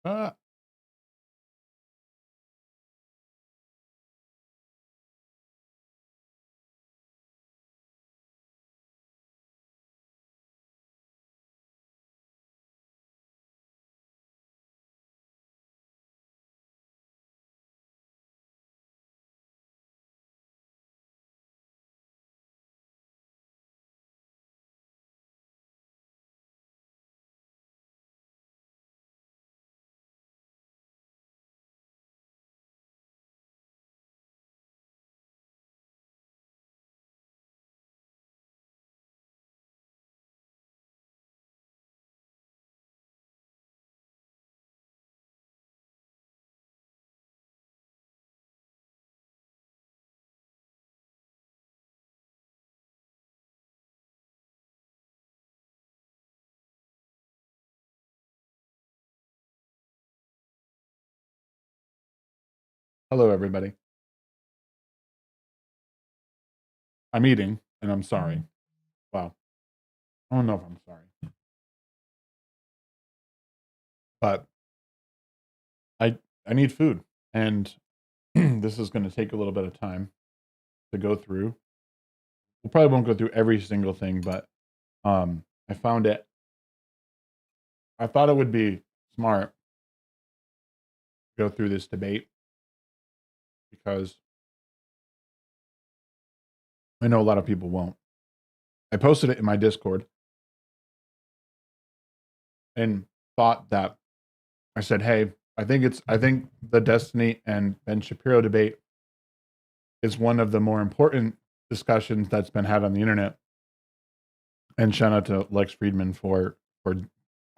Uh, Hello, everybody. I'm eating, and I'm sorry. Well, I don't know if I'm sorry, but I I need food, and this is going to take a little bit of time to go through. We probably won't go through every single thing, but I found it. I thought it would be smart to go through this debate because I know a lot of people won't. I posted it in my Discord and thought that I said, "Hey, I think the Destiny and Ben Shapiro debate is one of the more important discussions that's been had on the internet." And shout out to Lex Fridman for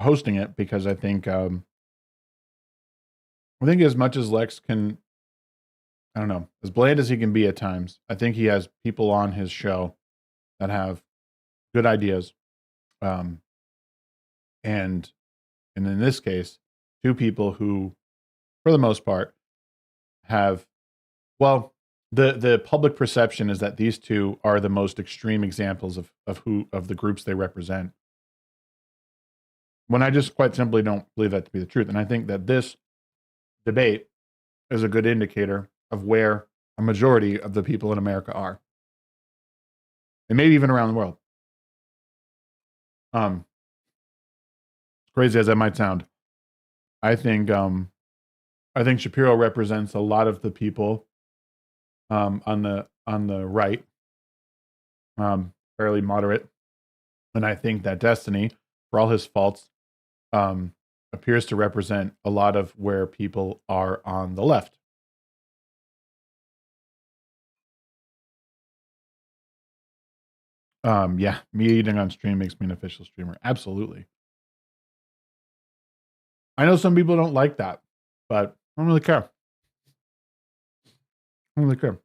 hosting it because I think as much as Lex can, I don't know, as bland as he can be at times, I think he has people on his show that have good ideas. Um, and and in this case, two people who, for the most part, have well, the public perception is that these two are the most extreme examples of the groups they represent. When I just quite simply don't believe that to be the truth. And I think that this debate is a good indicator of where a majority of the people in America are, and maybe even around the world. Um, Crazy as that might sound, I think I think Shapiro represents a lot of the people on the right, fairly moderate, and I think that Destiny, for all his faults, um, appears to represent a lot of where people are on the left. Yeah, me eating on stream makes me an official streamer. Absolutely. I know some people don't like that, but I don't really care. I don't really care.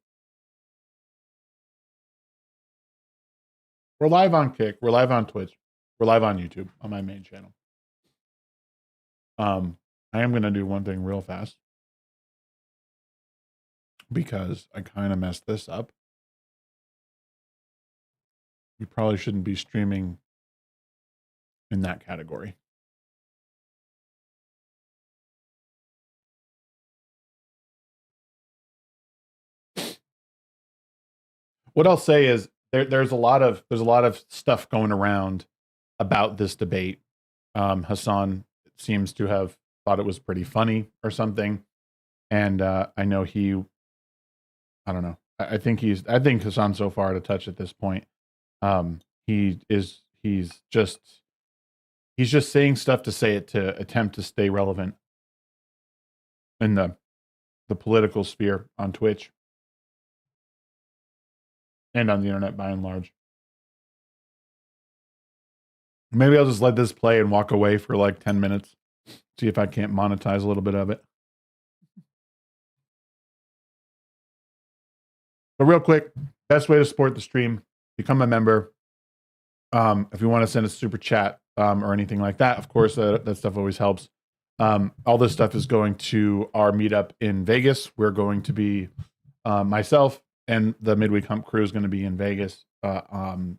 We're live on Kick. We're live on Twitch. We're live on YouTube on my main channel. I am going to do one thing real fast because I kind of messed this up. You probably shouldn't be streaming in that category. What I'll say is there's a lot of stuff going around about this debate. Hassan seems to have thought it was pretty funny or something, and I know I don't know. I think Hassan's so far out of touch at this point. He's just saying stuff to say it to attempt to stay relevant in the political sphere on Twitch and on the internet by and large. Maybe I'll just let this play and walk away for like 10 minutes, see if I can't monetize a little bit of it. But real quick, best way to support the stream, become a member. If you want to send a super chat or anything like that, of course, that stuff always helps. All this stuff is going to our meetup in Vegas. We're going to be myself and the Midweek Hump crew is going to be in Vegas come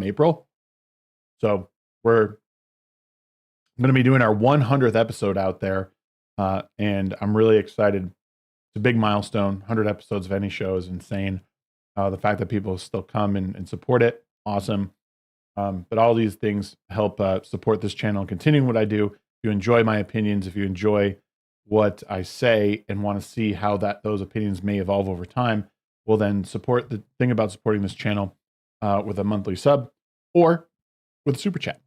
April. So we're going to be doing our 100th episode out there. And I'm really excited. It's a big milestone. 100 episodes of any show is insane. The fact that people still come and support it, awesome. But all these things help support this channel and continuing what I do. If you enjoy my opinions, if you enjoy what I say and want to see how those opinions may evolve over time, well, then support. The thing about supporting this channel with a monthly sub or with a super chat.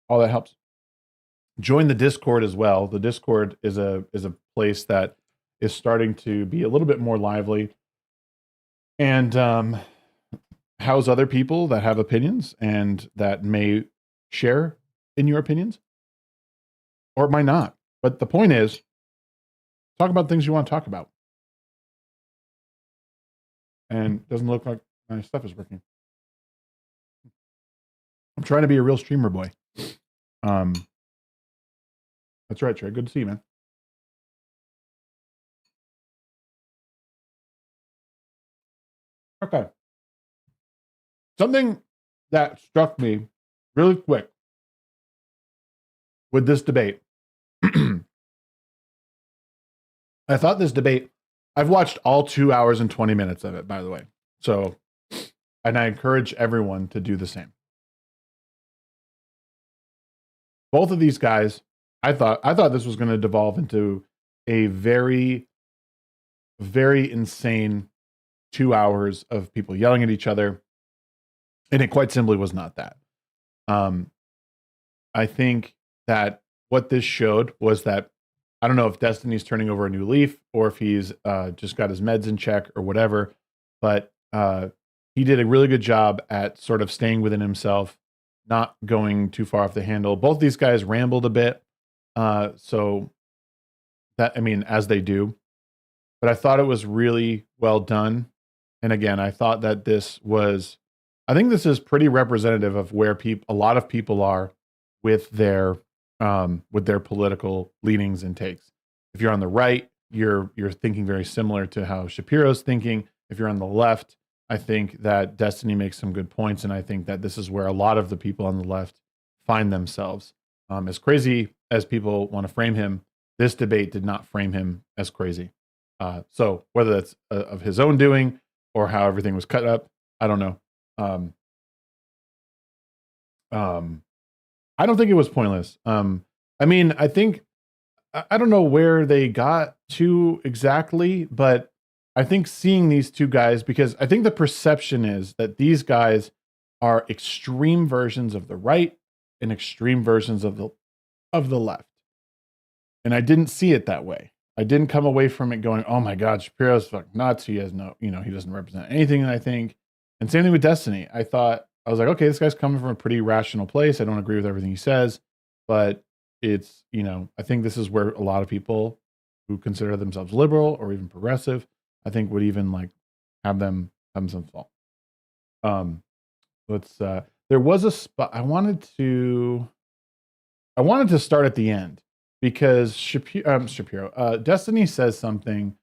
All that helps. Join the Discord as well. The Discord is a place that is starting to be a little bit more lively and house other people that have opinions and that may share in your opinions, or it might not. But the point is, talk about things you want to talk about. And it doesn't look like my stuff is working. I'm trying to be a real streamer boy. That's right, Trey. Good to see you, man. Okay. Something that struck me really quick with this debate. I thought this debate, I've watched all 2 hours and 20 minutes of it, by the way. So, and I encourage everyone to do the same. Both of these guys, I thought this was going to devolve into a very, very insane 2 hours of people yelling at each other. And it quite simply was not that. I think that what this showed was that, I don't know if Destiny's turning over a new leaf or if he's just got his meds in check or whatever, but he did a really good job at sort of staying within himself, not going too far off the handle. Both these guys rambled a bit. So that, I mean, as they do, but I thought it was really well done. And again, I thought that I think this is pretty representative of where a lot of people are with their political leanings and takes. If you're on the right, you're thinking very similar to how Shapiro's thinking. If you're on the left, I think that Destiny makes some good points, and I think that this is where a lot of the people on the left find themselves. As crazy as people want to frame him, this debate did not frame him as crazy. So whether that's of his own doing or how everything was cut up, I don't know. I don't think it was pointless. I mean, I think I don't know where they got to exactly, but I think seeing these two guys, because I think the perception is that these guys are extreme versions of the right and extreme versions of the left. And I didn't see it that way. I didn't come away from it going, "Oh my God, Shapiro's fucking nuts. He has no, he doesn't represent anything that I think." And same thing with Destiny. I was like, okay, this guy's coming from a pretty rational place. I don't agree with everything he says, but it's, I think this is where a lot of people who consider themselves liberal or even progressive, I think would even like have some fault. There was a spot I wanted to start at the end because Shapiro, Destiny says something,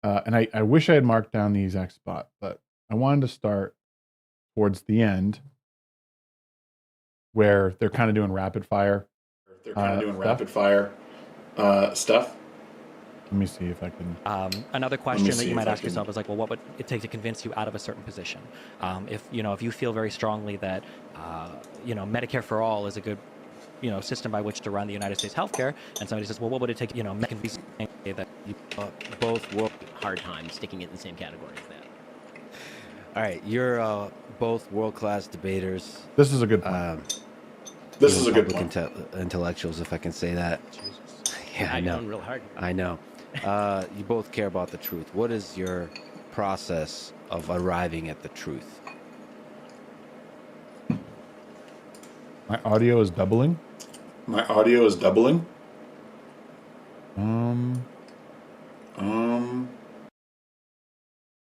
and I wish I had marked down the exact spot, but I wanted to start towards the end where they're kind of doing rapid fire. Stuff. Let me see if I can. Another question that you might ask yourself is like, well, what would it take to convince you out of a certain position? If you feel very strongly that Medicare for all is a good system by which to run the United States healthcare, and somebody says, well, what would it take? Convince that you both hard time sticking it in the same category as that. All right, you're both world-class debaters. This is a good point. This is a good point. Intellectuals, if I can say that. Jesus. Yeah, I know. Real hard. I know. You both care about the truth. What is your process of arriving at the truth? My audio is doubling.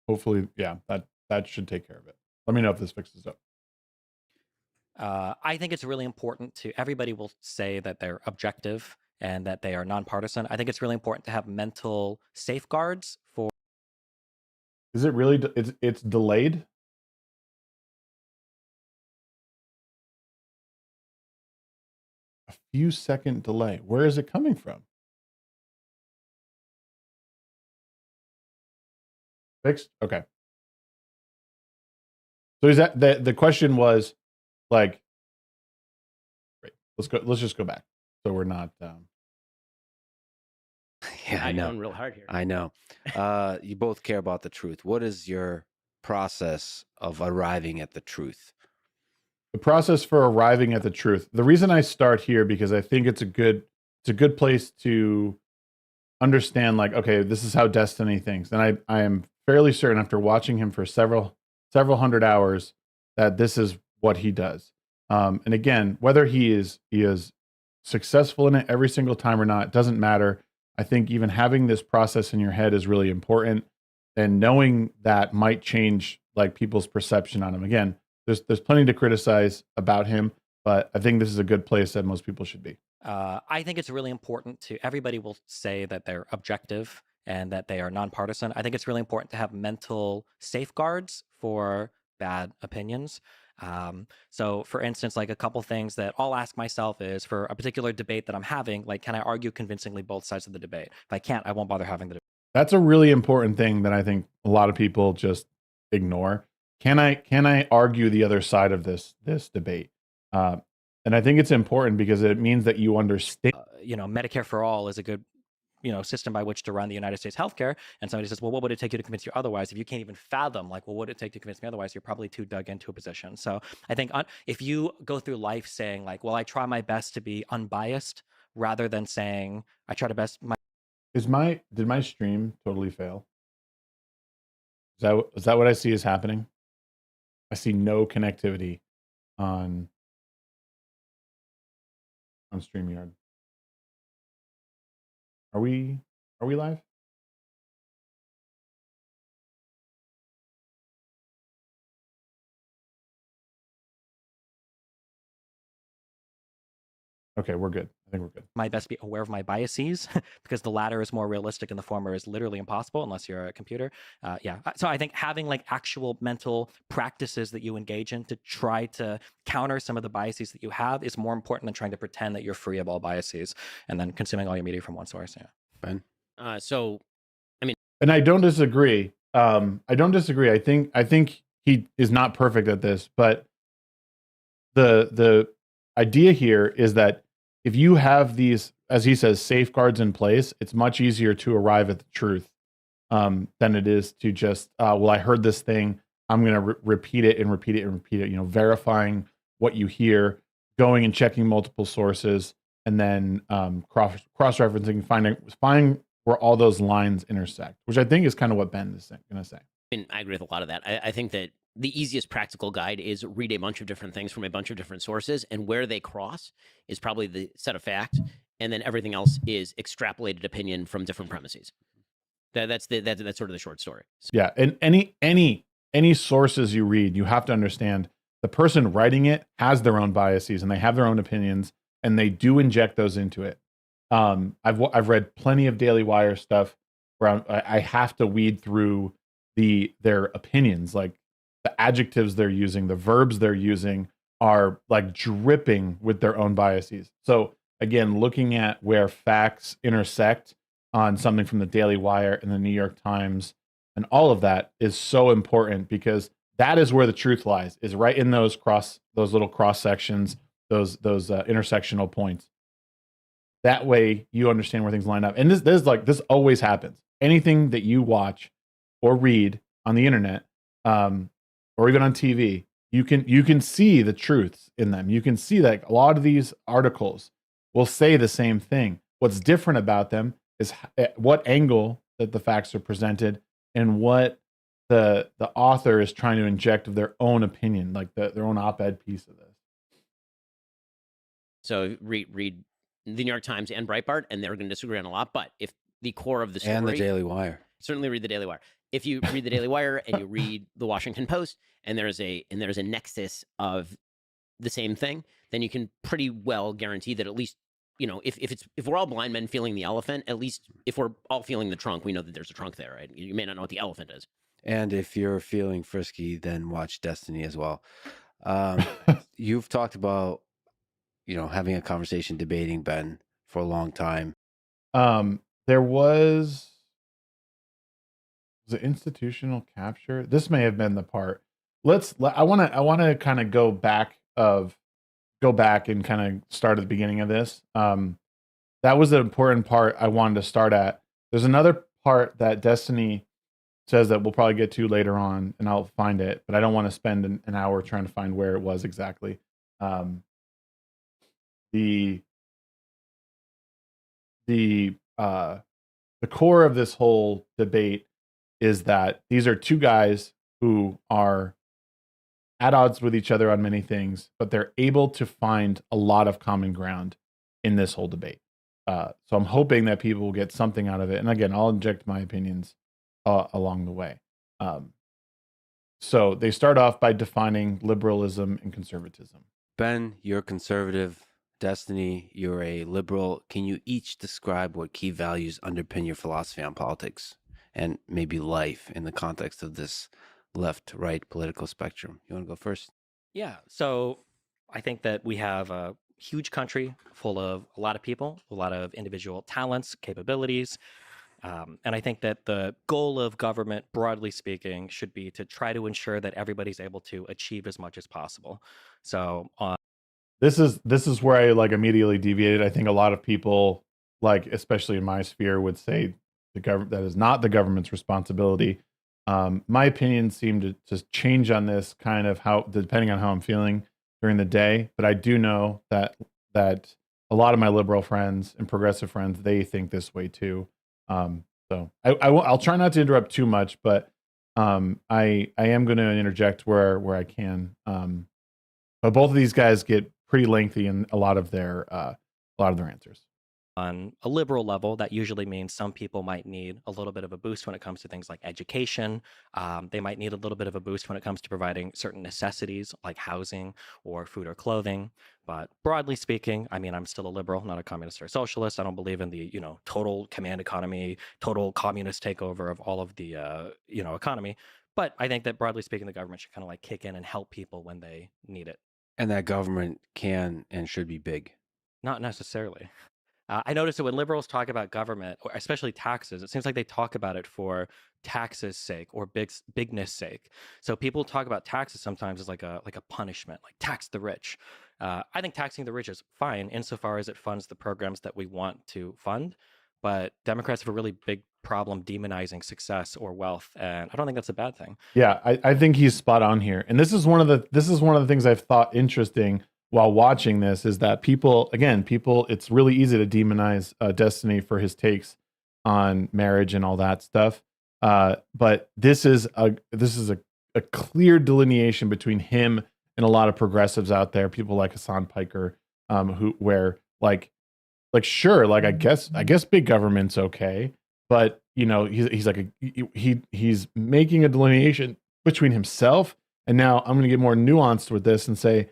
Hopefully, yeah, that should take care of it. Let me know if this fixes up. I think it's really important everybody will say that they're objective and that they are nonpartisan. I think it's really important to have mental safeguards for. Is it really? It's delayed? A few second delay. Where is it coming from? Fixed? Okay. So is that the question was like, wait, let's just go back. So we're not Yeah, I know. Going real hard here. I know. You both care about the truth. What is your process of arriving at the truth? the process for arriving at the truth. The reason I start here because I think it's a good place to understand, like, okay, this is how Destiny thinks. And I am fairly certain after watching him for several hundred hours that this is what he does. And again, whether he is successful in it every single time or not doesn't matter. I think even having this process in your head is really important, and knowing that might change like people's perception on him. Again, there's plenty to criticize about him, but I think this is a good place that most people should be. I think it's really important everybody will say that they're objective and that they are nonpartisan. I think it's really important to have mental safeguards for bad opinions. So for instance, like a couple things that I'll ask myself is for a particular debate that I'm having, like, can I argue convincingly both sides of the debate? If I can't, I won't bother having the debate. That's a really important thing that I think a lot of people just ignore. Can I argue the other side of this debate? And I think it's important because it means that you understand. Medicare for all is a good system by which to run the United States healthcare. And somebody says, well, what would it take you to convince you otherwise? If you can't even fathom, like, well, what would it take to convince me otherwise? You're probably too dug into a position. So I think if you go through life saying like, well, I try my best to be unbiased rather than saying I try to best did my stream totally fail? Is that what I see is happening? I see no connectivity on StreamYard. Are we live? Okay, we're good. I think we're good. My best be aware of my biases because the latter is more realistic and the former is literally impossible unless you're a computer. Yeah. So I think having like actual mental practices that you engage in to try to counter some of the biases that you have is more important than trying to pretend that you're free of all biases and then consuming all your media from one source. Yeah. Ben? And I don't disagree. I think he is not perfect at this, but the idea here is that if you have these, as he says, safeguards in place, it's much easier to arrive at the truth than it is to just, well, I heard this thing, I'm going to repeat it and repeat it and repeat it. Verifying what you hear, going and checking multiple sources, and then cross-referencing, finding where all those lines intersect, which I think is kind of what Ben is going to say. I agree with a lot of that. I think that the easiest practical guide is read a bunch of different things from a bunch of different sources, and where they cross is probably the set of fact, and then everything else is extrapolated opinion from different premises. That's sort of the short story. So. Yeah, and any sources you read, you have to understand the person writing it has their own biases and they have their own opinions, and they do inject those into it. I've read plenty of Daily Wire stuff where I have to weed through their opinions, like the adjectives they're using, the verbs they're using are like dripping with their own biases. So again, looking at where facts intersect on something from the Daily Wire and the New York Times and all of that is so important, because that is where the truth lies, is right in those little cross sections, those intersectional points. That way you understand where things line up. And this always happens. Anything that you watch or read on the internet, or even on TV, you can see the truths in them. You can see that a lot of these articles will say the same thing. What's different about them is what angle that the facts are presented and what the author is trying to inject of their own opinion, like their own op-ed piece of this. So read the New York Times and Breitbart, and they're going to disagree on a lot. But if the core of the story, and the Daily Wire, certainly read the Daily Wire. If you read the Daily Wire and you read the Washington Post, and there's a nexus of the same thing, then you can pretty well guarantee that at least, if we're all blind men feeling the elephant, at least if we're all feeling the trunk, we know that there's a trunk there, right? You may not know what the elephant is. And if you're feeling frisky, then watch Destiny as well. You've talked about, having a conversation, debating Ben for a long time. There was Was it institutional capture? This may have been the part. I want to kind of go back and kind of start at the beginning of this. That was an important part I wanted to start at. There's another part that Destiny says that we'll probably get to later on, and I'll find it, but I don't want to spend an hour trying to find where it was exactly. The core of this whole debate is that these are two guys who are at odds with each other on many things, but they're able to find a lot of common ground in this whole debate. So I'm hoping that people will get something out of it. And again, I'll inject my opinions along the way. So they start off by defining liberalism and conservatism. Ben, you're conservative. Destiny, you're a liberal. Can you each describe what key values underpin your philosophy on politics and maybe life in the context of this left-right political spectrum? You want to go first? Yeah. So I think that we have a huge country full of a lot of people, a lot of individual talents, capabilities. And I think that the goal of government, broadly speaking, should be to try to ensure that everybody's able to achieve as much as possible. So this is where I like immediately deviated. I think a lot of people, like especially in my sphere, would say the government that is not the government's responsibility. My opinion seemed to change on this kind of how depending on how I'm feeling during the day. But I do know that a lot of my liberal friends and progressive friends, they think this way too. So I'll try not to interrupt too much, but I am going to interject where I can. But both of these guys get pretty lengthy in a lot of their answers. on a liberal level, that usually means some people might need a little bit of a boost when it comes to things like education. They might need a little bit of a boost when it comes to providing certain necessities like housing or food or clothing. But broadly speaking, I mean, I'm still a liberal, not a communist or a socialist. I don't believe in the, total command economy, total communist takeover of all of the, economy. But I think that broadly speaking, the government should kind of like kick in and help people when they need it. And that government can and should be big. Not necessarily. I noticed that when liberals talk about government, or especially taxes, it seems like they talk about it for taxes' sake or bigness sake. So people talk about taxes sometimes as like a punishment, like tax the rich. I think taxing the rich is fine insofar as it funds the programs that we want to fund. But Democrats have a really big problem demonizing success or wealth, and I don't think that's a bad thing. Yeah, I think he's spot on here, and this is one of the things I've thought interesting while watching this is that people, it's really easy to demonize Destiny for his takes on marriage and all that stuff. But this is a clear delineation between him and a lot of progressives out there, people like Hassan Piker, sure, like I guess big government's okay, but he's like he's making a delineation between himself, and now I'm going to get more nuanced with this and say,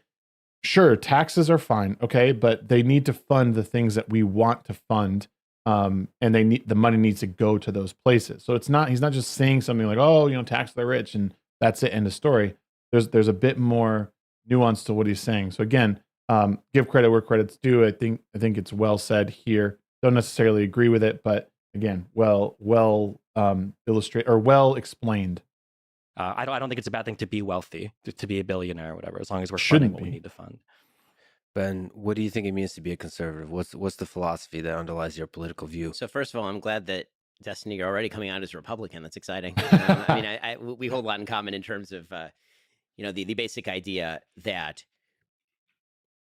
sure, taxes are fine, okay, but they need to fund the things that we want to fund, and the money needs to go to those places. So he's not just saying something like, oh, tax the rich and that's it, end of story. There's a bit more nuance to what he's saying. So again, give credit where credit's due. I think it's well said here. Don't necessarily agree with it, but again, well illustrated or well explained. I don't think it's a bad thing to be wealthy, to be a billionaire or whatever, as long as we're funding what we need to fund. Ben, what do you think it means to be a conservative? What's the philosophy that underlies your political view? So first of all, I'm glad that Destiny, you're already coming out as a Republican. That's exciting. We hold a lot in common in terms of, the basic idea that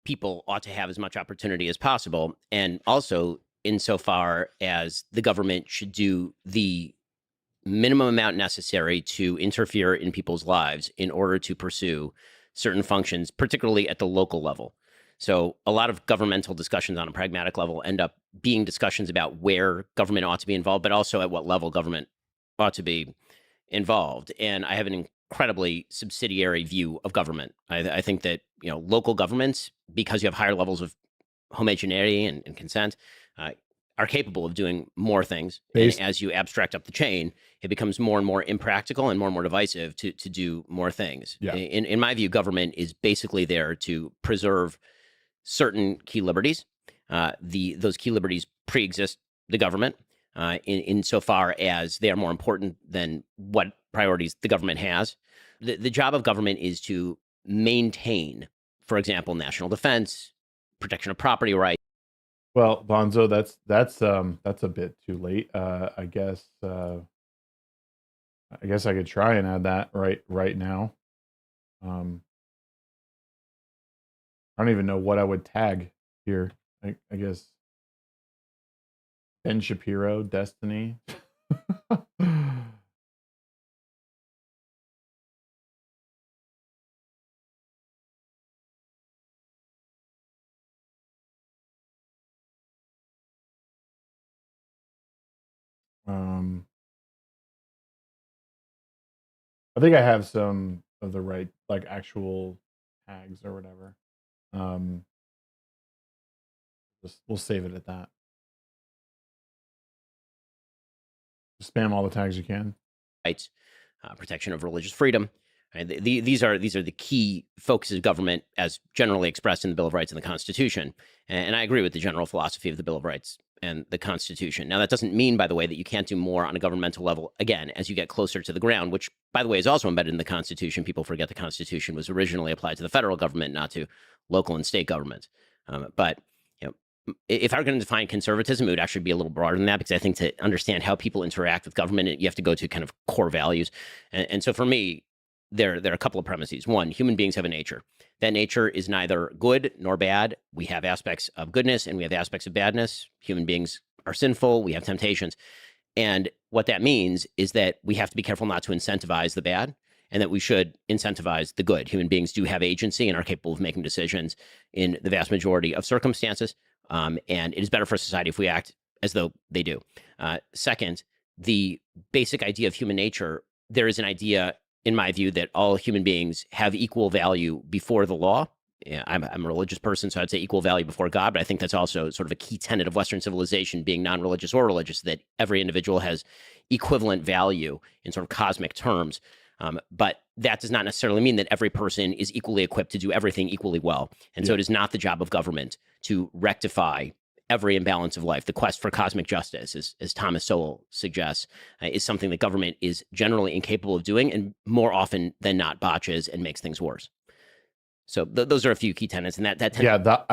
people ought to have as much opportunity as possible, and also insofar as the government should do the minimum amount necessary to interfere in people's lives in order to pursue certain functions, particularly at the local level. So a lot of governmental discussions on a pragmatic level end up being discussions about where government ought to be involved, but also at what level government ought to be involved. And I have an incredibly subsidiary view of government. I think that, local governments, because you have higher levels of homogeneity and consent, are capable of doing more things. And as you abstract up the chain, it becomes more and more impractical and more divisive to do more things. Yeah. In my view, government is basically there to preserve certain key liberties. Those key liberties pre-exist the government. insofar as they are more important than what priorities the government has. The job of government is to maintain, for example, national defense, protection of property rights. Well, Bonzo, that's a bit too late. I guess I could try and add that right now. I don't even know what I would tag here. I guess Ben Shapiro, Destiny. I think I have some of the right, like, actual tags or whatever. We'll save it at that. Just spam all the tags you can. Rights, protection of religious freedom. Right? These are the key focuses of government as generally expressed in the Bill of Rights and the Constitution. And I agree with the general philosophy of the Bill of Rights and the Constitution. Now, that doesn't mean, by the way, that you can't do more on a governmental level, again, as you get closer to the ground, which, by the way, is also embedded in the Constitution. People forget the Constitution was originally applied to the federal government, not to local and state governments. But if I were going to define conservatism, it would actually be a little broader than that, because I think to understand how people interact with government, you have to go to kind of core values. And so for me, there are a couple of premises. One, human beings have a nature. That nature is neither good nor bad. We have aspects of goodness and we have aspects of badness. Human beings are sinful. We have temptations. And what that means is that we have to be careful not to incentivize the bad, and that we should incentivize the good. Human beings do have agency and are capable of making decisions in the vast majority of circumstances. And it is better for society if we act as though they do. Second, the basic idea of human nature, there is an idea, in my view, that all human beings have equal value before the law. Yeah, I'm a religious person, so I'd say equal value before God, but I think that's also sort of a key tenet of Western civilization, being non-religious or religious, that every individual has equivalent value in sort of cosmic terms. But that does not necessarily mean that every person is equally equipped to do everything equally well. And so it is not the job of government to rectify every imbalance of life. The quest for cosmic justice, as Thomas Sowell suggests, is something that government is generally incapable of doing, and more often than not botches and makes things worse. So those are a few key tenets, and I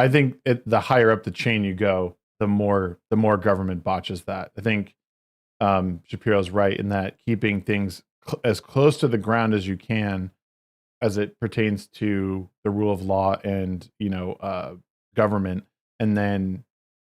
think the higher up the chain you go, the more government botches that. I think Shapiro's right in that keeping things as close to the ground as you can, as it pertains to the rule of law and government, and then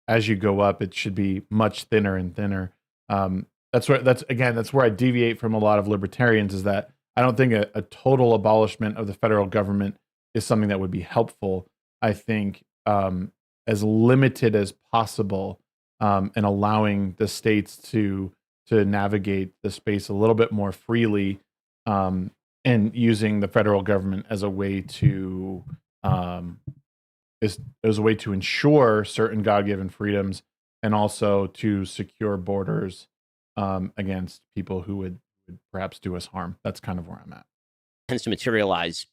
as you go up, it should be much thinner and thinner. That's where I deviate from a lot of libertarians, is that I don't think a total abolishment of the federal government is something that would be helpful. I think as limited as possible, and allowing the states to navigate the space a little bit more freely, and using the federal government as a way to ensure certain God-given freedoms, and also to secure borders against people who would perhaps do us harm. That's kind of where I'm at. Tends to materialize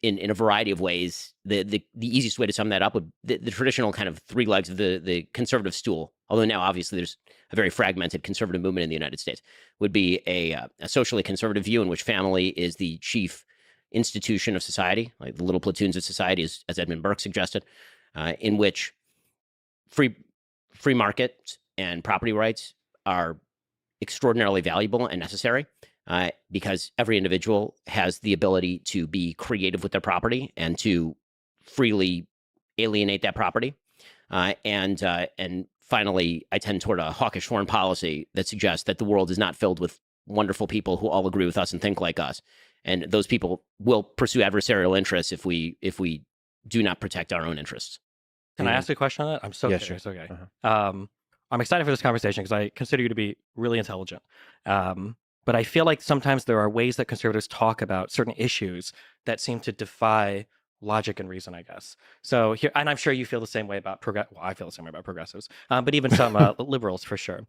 in a variety of ways. The easiest way to sum that up would the traditional kind of three legs of the conservative stool, although now obviously there's a very fragmented conservative movement in the United States, would be a socially conservative view in which family is the chief institution of society, like the little platoons of society, as Edmund Burke suggested, in which free markets and property rights are extraordinarily valuable and necessary, because every individual has the ability to be creative with their property and to freely alienate that property. And finally, I tend toward a hawkish foreign policy that suggests that the world is not filled with wonderful people who all agree with us and think like us. And those people will pursue adversarial interests if we do not protect our own interests. Can I ask a question on that? I'm so curious. Sure. Okay. I'm excited for this conversation because I consider you to be really intelligent. But I feel like sometimes there are ways that conservatives talk about certain issues that seem to defy logic and reason, I guess. So here, and I'm sure you feel the same way about I feel the same way about progressives, but even some liberals for sure.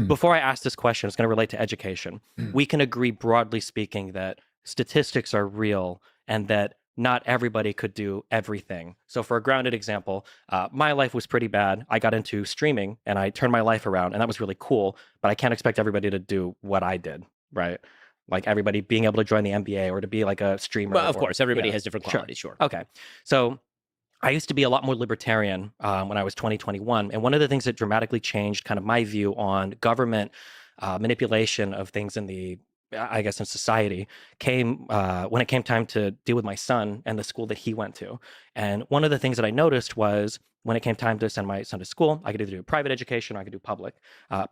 Before I ask this question, it's going to relate to education. We can agree, broadly speaking, that statistics are real and that not everybody could do everything. So for a grounded example, my life was pretty bad. I got into streaming and I turned my life around, and that was really cool. But I can't expect everybody to do what I did, right? Like everybody being able to join the NBA or to be like a streamer. Well, of or- course, everybody yeah, has different sure. qualities, sure. Okay. So I used to be a lot more libertarian when I was 2021. And one of the things that dramatically changed kind of my view on government manipulation of things in the, I guess, in society came when it came time to deal with my son and the school that he went to. And one of the things that I noticed was when it came time to send my son to school, I could either do private education or I could do public.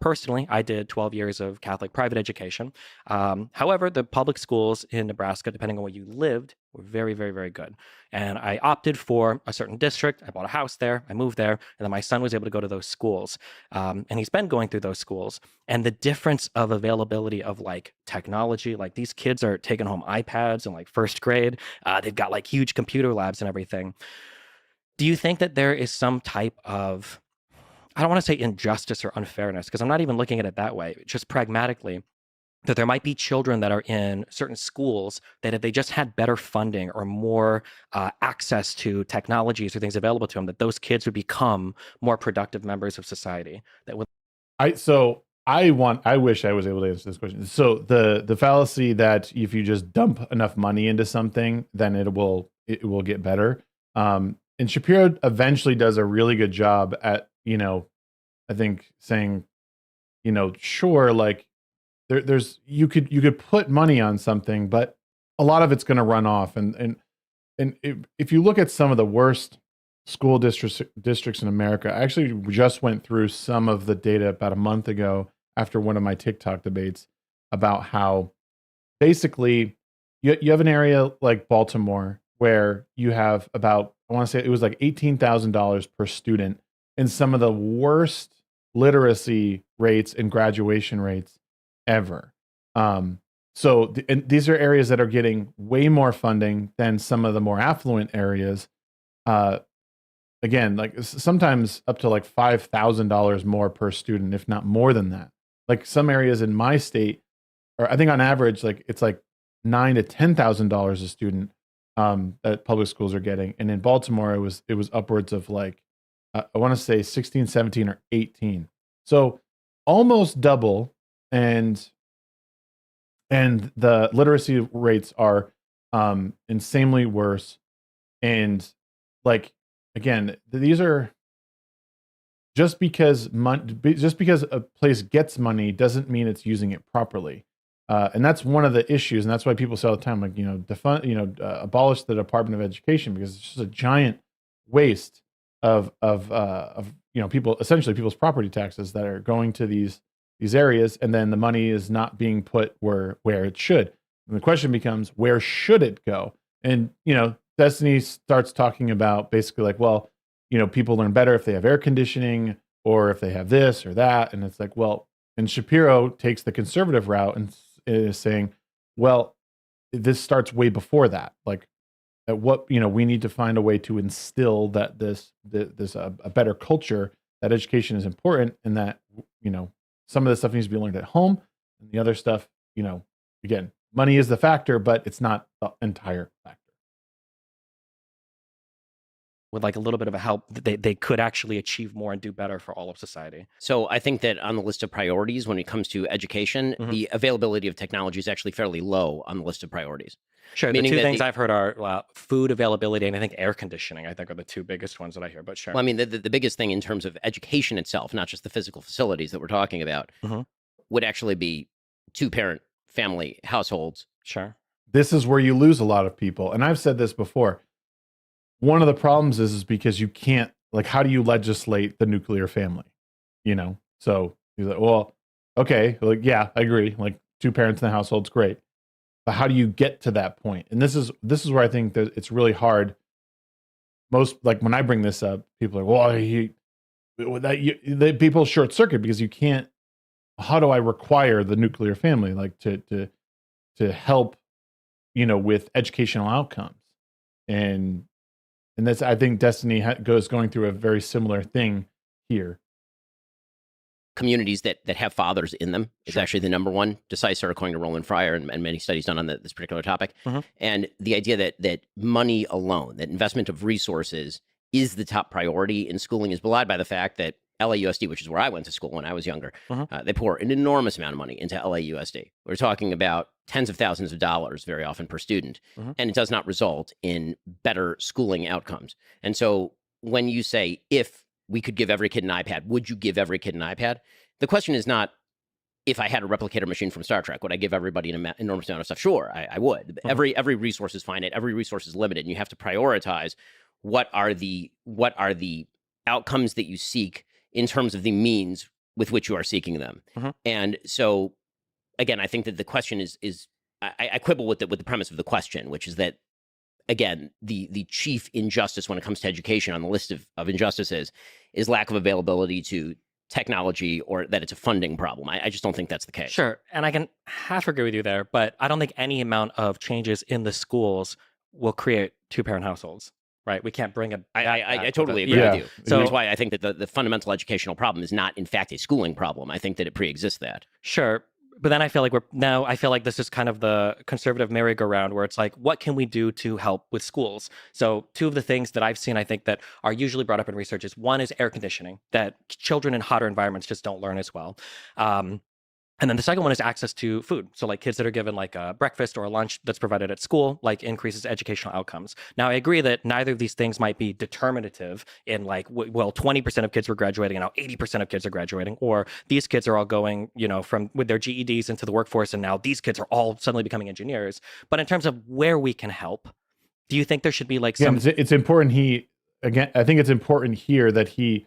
Personally, I did 12 years of Catholic private education. However, the public schools in Nebraska, depending on where you lived, were very, very, very good. And I opted for a certain district. I bought a house there. I moved there. And then my son was able to go to those schools. And he's been going through those schools. And the difference of availability of like technology, like these kids are taking home iPads in like first grade. They've got like huge computer labs and everything. Do you think that there is some type of, I don't want to say injustice or unfairness, because I'm not even looking at it that way, just pragmatically, that there might be children that are in certain schools that if they just had better funding or more access to technologies or things available to them, that those kids would become more productive members of society? That would. I wish I was able to answer this question. So the fallacy that if you just dump enough money into something, then it will get better. And Shapiro eventually does a really good job at, I think saying, sure, like there's you could put money on something, but a lot of it's going to run off. And if you look at some of the worst school districts in America, I actually just went through some of the data about a month ago after one of my TikTok debates about how basically you have an area like Baltimore where you have about, I want to say it was like $18,000 per student, and some of the worst literacy rates and graduation rates ever. And these are areas that are getting way more funding than some of the more affluent areas. Again, like sometimes up to like $5,000 more per student, if not more than that. Like some areas in my state, or I think on average, like it's like $9,000 to $10,000 a student that public schools are getting, and in Baltimore it was upwards of like I want to say 16, 17, or 18. So almost double, and the literacy rates are insanely worse. And like again, these are just because a place gets money doesn't mean it's using it properly. And that's one of the issues, and that's why people say all the time, like abolish the Department of Education, because it's just a giant waste of people, essentially people's property taxes that are going to these areas, and then the money is not being put where it should. And the question becomes, where should it go? And Destiny starts talking about basically like, well, people learn better if they have air conditioning or if they have this or that, and it's like, well, and Shapiro takes the conservative route and is saying, well, this starts way before that. Like, at what we need to find a way to instill that this a better culture, that education is important, and that some of the stuff needs to be learned at home, and the other stuff, again, money is the factor, but it's not the entire factor. With like a little bit of a help, they could actually achieve more and do better for all of society. So I think that on the list of priorities, when it comes to education, the availability of technology is actually fairly low on the list of priorities. Sure. The two things I've heard are food availability and I think air conditioning, I think, are the two biggest ones that I hear, but sure. Well, I mean, the biggest thing in terms of education itself, not just the physical facilities that we're talking about, would actually be two-parent family households. Sure. This is where you lose a lot of people. And I've said this before. One of the problems is because you can't, like, how do you legislate the nuclear family? So you're like, well, okay, like, yeah, I agree. Like, two parents in the household's great. But how do you get to that point? And this is where I think that it's really hard. Most, like, when I bring this up, people are, well, people short circuit because you can't. How do I require the nuclear family, like, to help, with educational outcomes? And that's, I think Destiny going through a very similar thing here. communities that have fathers in them is actually the number one decisive, according to Roland Fryer and many studies done on this particular topic. And the idea that money alone, that investment of resources is the top priority in schooling is belied by the fact that LAUSD, which is where I went to school when I was younger, they pour an enormous amount of money into LAUSD. We're talking about tens of thousands of dollars very often per student, and it does not result in better schooling outcomes. And so when you say, if we could give every kid an iPad, would you give every kid an iPad? The question is not, if I had a replicator machine from Star Trek, would I give everybody an enormous amount of stuff? Sure, I would. Every resource is finite. Every resource is limited, and you have to prioritize what are the outcomes that you seek in terms of the means with which you are seeking them. And so, again, I think that the question is I quibble with the premise of the question, which is that, again, the chief injustice when it comes to education on the list of injustices is lack of availability to technology, or that it's a funding problem. I just don't think that's the case. Sure. And I can half agree with you there, but I don't think any amount of changes in the schools will create two-parent households, right? We can't bring it back. I totally agree with you. So that's why I think that the fundamental educational problem is not, in fact, a schooling problem. I think that it pre-exists that. Sure. But then I feel like this is kind of the conservative merry-go-round where it's like, what can we do to help with schools? So two of the things that I've seen, I think, that are usually brought up in research is, one is air conditioning, that children in hotter environments just don't learn as well. And then the second one is access to food. So like kids that are given like a breakfast or a lunch that's provided at school, like increases educational outcomes. Now, I agree that neither of these things might be determinative in like, 20% of kids were graduating and now 80% of kids are graduating, or these kids are all going, with their GEDs into the workforce and now these kids are all suddenly becoming engineers. But in terms of where we can help, do you think there should be like some... It's important I think it's important here that he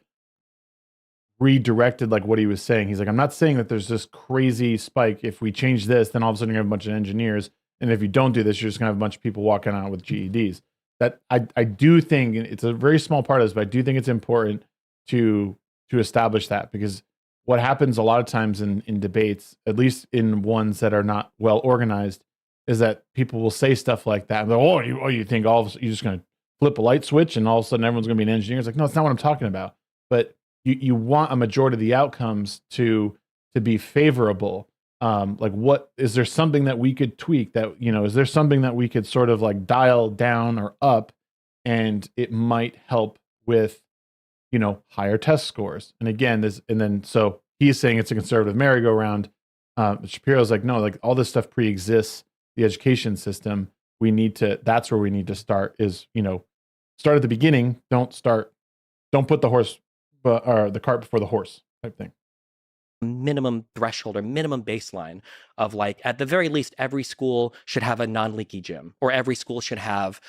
redirected like what he was saying. He's like, I'm not saying that there's this crazy spike. If we change this, then all of a sudden you have a bunch of engineers. And if you don't do this, you're just gonna have a bunch of people walking out with GEDs. That I do think it's a very small part of this, but I do think it's important to establish that, because what happens a lot of times in debates, at least in ones that are not well organized, is that people will say stuff like that. And they're, you think you're just gonna flip a light switch and all of a sudden everyone's gonna be an engineer? It's like, no, that's not what I'm talking about. But you want a majority of the outcomes to be favorable. Like, what is there something that we could tweak that, is there something that we could sort of like dial down or up, and it might help with, higher test scores. And again, so he's saying it's a conservative merry-go-round. Shapiro's like, no, like all this stuff pre-exists the education system. That's where we need to start is, start at the beginning. Don't put the cart before the horse type thing. Minimum threshold or minimum baseline of like, at the very least, every school should have a non-leaky gym, or every school should have,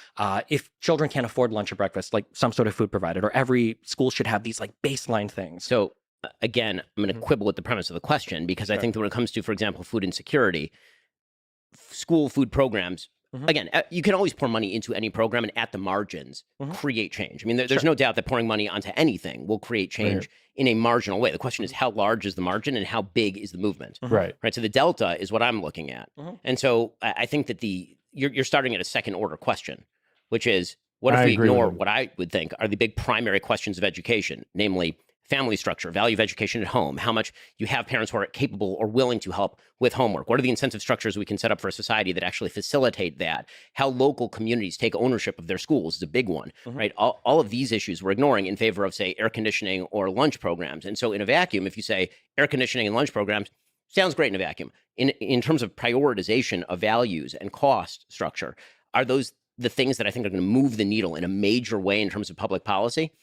if children can't afford lunch or breakfast, like some sort of food provided, or every school should have these like baseline things. So again, I'm going to quibble with the premise of the question, because I think that when it comes to, for example, food insecurity, school food programs, again, you can always pour money into any program and at the margins create change. I mean, there's no doubt that pouring money onto anything will create change in a marginal way. The question is, how large is the margin and how big is the movement? Right. So the delta is what I'm looking at. And so I think that you're starting at a second order question, which is, what if we ignore what I would think are the big primary questions of education, namely family structure, value of education at home, how much you have parents who are capable or willing to help with homework. What are the incentive structures we can set up for a society that actually facilitate that? How local communities take ownership of their schools is a big one, right? All of these issues we're ignoring in favor of, say, air conditioning or lunch programs. And so in a vacuum, if you say air conditioning and lunch programs, sounds great in a vacuum. In terms of prioritization of values and cost structure, are those the things that I think are going to move the needle in a major way in terms of public policy?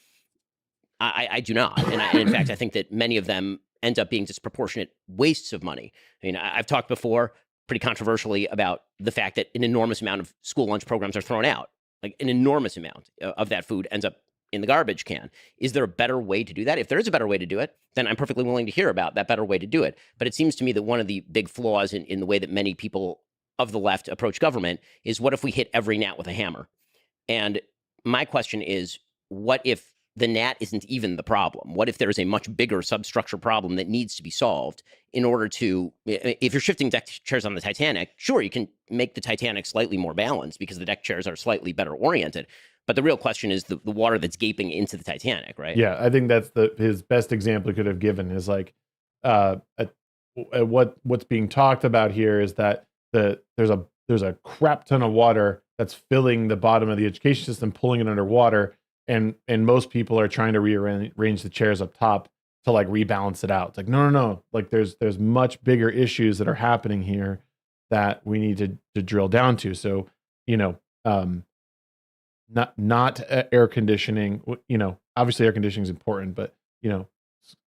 I do not. And in fact, I think that many of them end up being disproportionate wastes of money. I mean, I've talked before pretty controversially about the fact that an enormous amount of school lunch programs are thrown out. Like an enormous amount of that food ends up in the garbage can. Is there a better way to do that? If there is a better way to do it, then I'm perfectly willing to hear about that better way to do it. But it seems to me that one of the big flaws in the way that many people of the left approach government is, what if we hit every gnat with a hammer? And my question is, what if the gnat isn't even the problem? What if there is a much bigger substructure problem that needs to be solved in order to, if you're shifting deck chairs on the Titanic, sure, you can make the Titanic slightly more balanced because the deck chairs are slightly better oriented. But the real question is the water that's gaping into the Titanic, right? Yeah, I think that's his best example he could have given is like, what's being talked about here is that there's a crap ton of water that's filling the bottom of the education system, pulling it underwater, and most people are trying to rearrange the chairs up top to like rebalance it out. It's like no, like there's much bigger issues that are happening here that we need to drill down to. So not air conditioning. Obviously air conditioning is important, but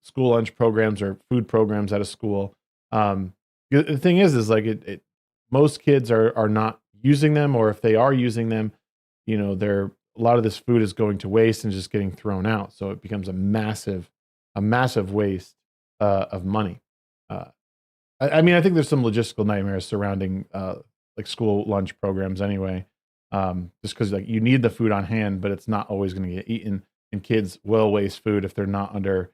school lunch programs or food programs at a school. The thing is like most kids are not using them, or if they are using them, a lot of this food is going to waste and just getting thrown out. So it becomes a massive waste of money. I mean, I think there's some logistical nightmares surrounding like school lunch programs anyway. Just because like you need the food on hand, but it's not always going to get eaten, and kids will waste food if they're not under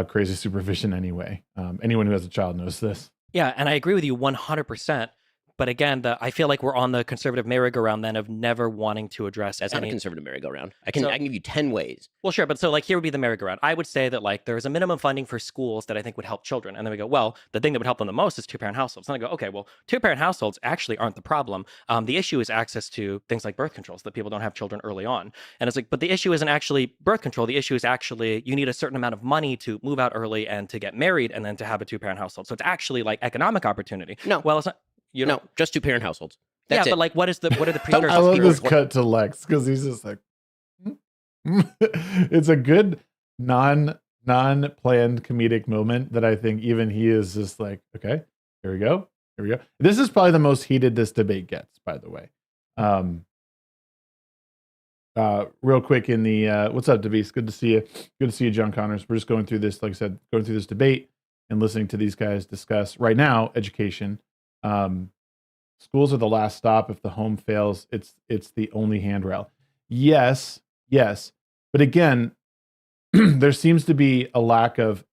crazy supervision anyway. Anyone who has a child knows this. Yeah, and I agree with you 100%. But again, I feel like we're on the conservative merry-go-round then of never wanting to address That's not a conservative merry-go-round. I can give you 10 ways. Well, sure, but so like here would be the merry-go-round. I would say that like there's a minimum funding for schools that I think would help children. And then we go, well, the thing that would help them the most is two-parent households. And I go, okay, well, two-parent households actually aren't the problem. The issue is access to things like birth controls, that people don't have children early on. And it's like, but the issue isn't actually birth control. The issue is actually you need a certain amount of money to move out early and to get married and then to have a two-parent household. So it's actually like economic opportunity. No. Well, it's not. No, just two-parent households. That's it. But like, what are the precursors? I love this cut to Lex because he's just like, it's a good non-planned comedic moment that I think even he is just like, okay, here we go. This is probably the most heated this debate gets, by the way. Real quick in the what's up, Devis? Good to see you. Good to see you, John Connors. We're just going through this, like I said, going through this debate and listening to these guys discuss right now education. Schools are the last stop. If the home fails, it's the only handrail. Yes, but again, there seems to be a lack of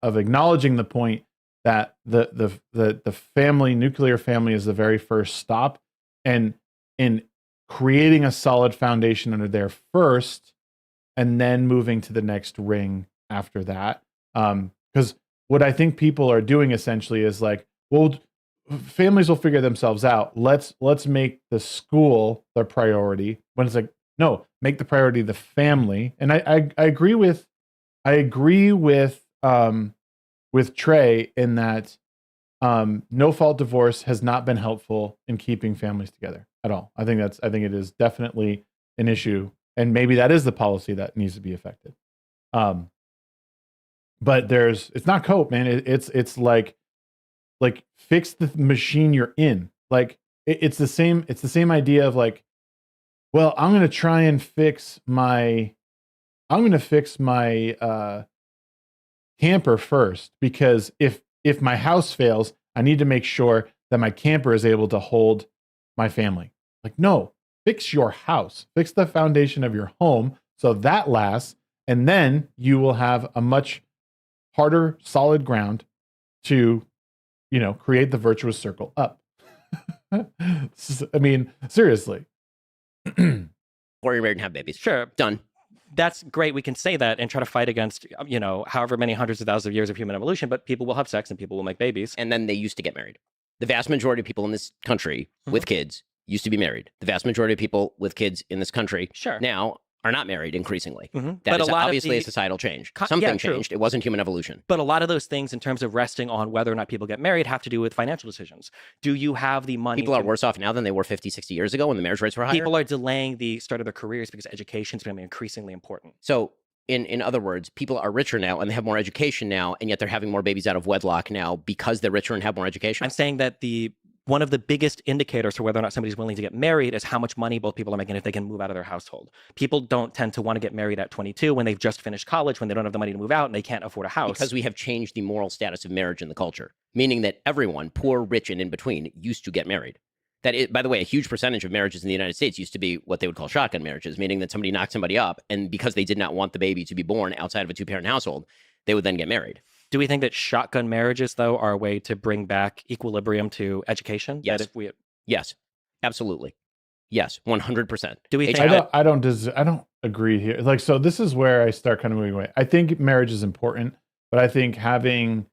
acknowledging the point that the family, nuclear family, is the very first stop, and in creating a solid foundation under there first, and then moving to the next ring after that. Because what I think people are doing essentially is like, well, families will figure themselves out. Let's make the school their priority. When it's like, no, make the priority the family. And I agree with Trey in that no fault divorce has not been helpful in keeping families together at all. I think it is definitely an issue, and maybe that is the policy that needs to be affected. But it's not cope, man. It's like fix the machine you're in. Like it's the same idea of like, well, I'm going to try and fix my camper first, because if my house fails, I need to make sure that my camper is able to hold my family. Like, no, fix your house, fix the foundation of your home so that lasts, and then you will have a much harder, solid ground to create the virtuous circle up. I mean, seriously. Or you're married and have babies. Sure. Done. That's great. We can say that and try to fight against, however many hundreds of thousands of years of human evolution, but people will have sex and people will make babies. And then they used to get married. The vast majority of people in this country with kids used to be married. The vast majority of people with kids in this country now are not married increasingly. That is obviously a societal change. Something changed. It wasn't human evolution. But a lot of those things in terms of resting on whether or not people get married have to do with financial decisions. Do you have the money? People are worse off now than they were 50, 60 years ago when the marriage rates were higher. People are delaying the start of their careers because education is becoming increasingly important. So in other words, people are richer now and they have more education now, and yet they're having more babies out of wedlock now because they're richer and have more education. I'm saying that one of the biggest indicators for whether or not somebody's willing to get married is how much money both people are making if they can move out of their household. People don't tend to want to get married at 22 when they've just finished college, when they don't have the money to move out and they can't afford a house. Because we have changed the moral status of marriage in the culture, meaning that everyone, poor, rich, and in between, used to get married. By the way, a huge percentage of marriages in the United States used to be what they would call shotgun marriages, meaning that somebody knocked somebody up, and because they did not want the baby to be born outside of a two-parent household, they would then get married. Do we think that shotgun marriages, though, are a way to bring back equilibrium to education? Yes. Yes, absolutely. Yes, 100%. Do we think I don't agree here. Like, so this is where I start kind of moving away. I think marriage is important, but I think having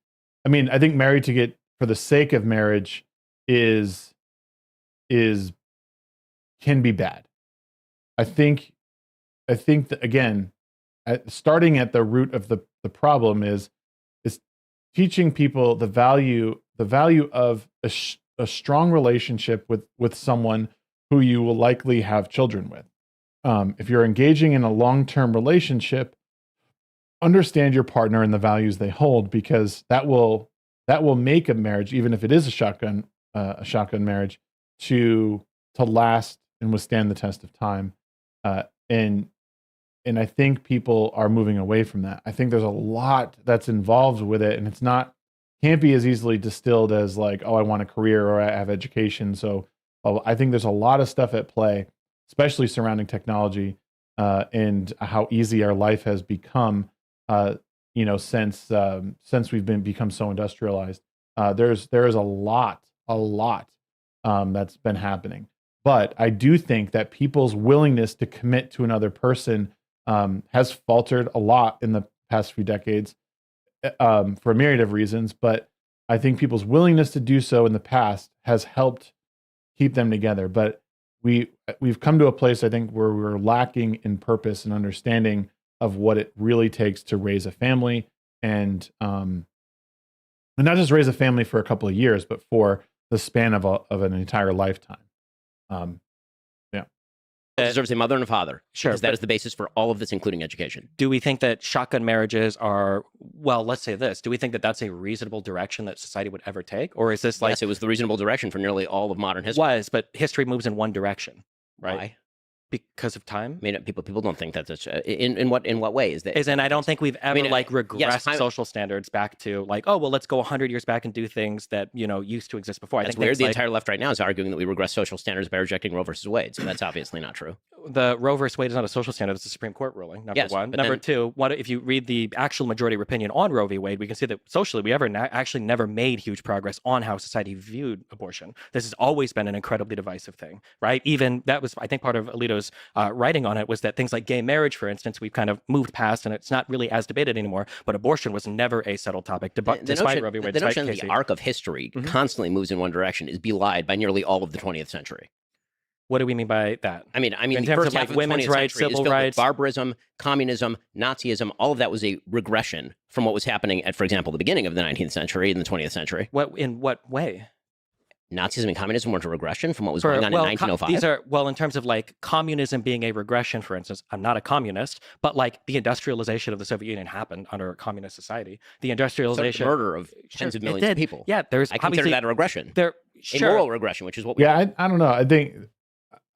I mean, I think married to get for the sake of marriage is can be bad. I think that, again, starting at the root of the problem is teaching people the value of a strong relationship with someone who you will likely have children with. If you're engaging in a long-term relationship, understand your partner and the values they hold, because that will make a marriage, even if it is a shotgun marriage, to last and withstand the test of time. And I think people are moving away from that. I think there's a lot that's involved with it, and can't be as easily distilled as like, oh, I want a career or I have education. So I think there's a lot of stuff at play, especially surrounding technology and how easy our life has become. Since we've become so industrialized, there is a lot that's been happening. But I do think that people's willingness to commit to another person has faltered a lot in the past few decades for a myriad of reasons. But I think people's willingness to do so in the past has helped keep them together. But we've come to a place, I think, where we're lacking in purpose and understanding of what it really takes to raise a family, and not just raise a family for a couple of years, but for the span of an entire lifetime. Deserves a mother and a father. Sure, because that is the basis for all of this, including education. Do we think that shotgun marriages are, well, let's say this, do we think that that's a reasonable direction that society would ever take? Or is this like... Yes, it was the reasonable direction for nearly all of modern history. But history moves in one direction, right? Why? Because of time? I mean, people don't think that's in what way is that? And I don't think we've ever regressed yes, social standards back to like, oh, well, let's go 100 years back and do things that, used to exist before. That's weird. The entire left right now is arguing that we regress social standards by rejecting Roe versus Wade. So that's obviously not true. The Roe versus Wade is not a social standard. It's a Supreme Court ruling, number one. Number two, if you read the actual majority of opinion on Roe v. Wade, we can see that socially we actually never made huge progress on how society viewed abortion. This has always been an incredibly divisive thing, right? Even that was, I think, part of Alito's writing on it was that things like gay marriage, for instance, we've kind of moved past and it's not really as debated anymore, but abortion was never a settled topic despite Roe v. Wade. The notion that the arc of history constantly moves in one direction is belied by nearly all of the 20th century. What do we mean by that? I mean, in the terms first of half like of women's rights, civil rights, barbarism, communism, Nazism, all of that was a regression from what was happening at, for example, the beginning of the 19th century and the 20th century. In what way? Nazism and communism weren't a regression from what was going on in 1905. These are, in terms of like communism being a regression, for instance, I'm not a communist, but like the industrialization of the Soviet Union happened under a communist society. The industrialization, murder of tens of millions of people. Yeah, I consider that a regression. A moral regression, which is what we I don't know. I think